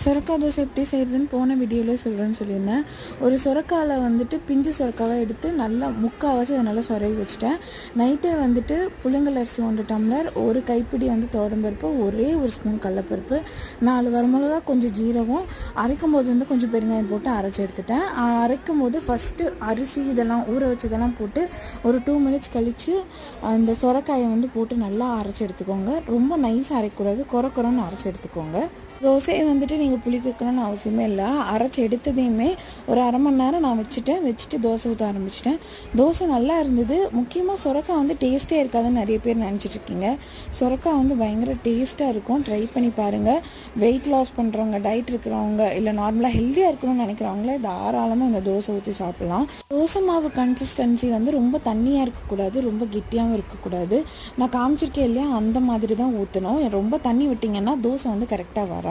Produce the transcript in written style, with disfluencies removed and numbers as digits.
சுரக்காய் தோசை எப்படி செய்கிறதுன்னு போன வீடியோவில் சொல்கிறேன்னு சொல்லியிருந்தேன். ஒரு சுரக்காயில் வந்துட்டு பிஞ்சு சுரக்காவை எடுத்து நல்லா முக்கால்வாசி அதை நல்லா சொரவி வச்சுட்டேன். நைட்டே வந்துட்டு புழுங்கல் அரிசி 1 டம்ளர், ஒரு கைப்பிடி வந்து துவரம்பருப்பு, ஒரே ஒரு ஸ்பூன் கடலப்பருப்பு, 4 வரமிளகா, கொஞ்சம் ஜீரகம், அரைக்கும் போது வந்து கொஞ்சம் பெருங்காயம் போட்டு அரைச்சி எடுத்துட்டேன். அரைக்கும் போது ஃபஸ்ட்டு அரிசி இதெல்லாம் ஊற வச்சதெல்லாம் போட்டு ஒரு 2 மினிட்ஸ் கழித்து அந்த சுரக்காயை வந்து போட்டு நல்லா அரைச்சி எடுத்துக்கோங்க. ரொம்ப நைஸாக அரைக்கக்கூடாது, குறன்னு அரைச்சி எடுத்துக்கோங்க. தோசையை வந்துட்டு நீங்கள் புளி வைக்கணும்னு அவசியமே இல்லை. அரைச்சி எடுத்ததையுமே ஒரு அரை மணி நேரம் நான் வச்சுட்டு தோசை ஊற்ற ஆரம்பிச்சிட்டேன். தோசை நல்லா இருந்தது. முக்கியமாக சுரக்காய் வந்து டேஸ்ட்டே இருக்காதுன்னு நிறைய பேர் நினச்சிட்ருக்கீங்க. சுரக்காய் வந்து பயங்கர டேஸ்ட்டாக இருக்கும். ட்ரை பண்ணி பாருங்கள். வெயிட் லாஸ் பண்ணுறவங்க, டயட் இருக்கிறவங்க, இல்லை நார்மலாக ஹெல்த்தியாக இருக்கணும்னு நினைக்கிறவங்களே தாராளமாக இந்த தோசை ஊற்றி சாப்பிட்லாம். தோசை மாவு கன்சிஸ்டன்சி வந்து ரொம்ப தண்ணியாக இருக்கக்கூடாது, ரொம்ப கெட்டியாகவும் இருக்கக்கூடாது. நான் காமிச்சிருக்கேன் இல்லையா, அந்த மாதிரி தான் ஊற்றணும். ரொம்ப தண்ணி விட்டிங்கன்னா தோசை வந்து கரெக்டாக வராது.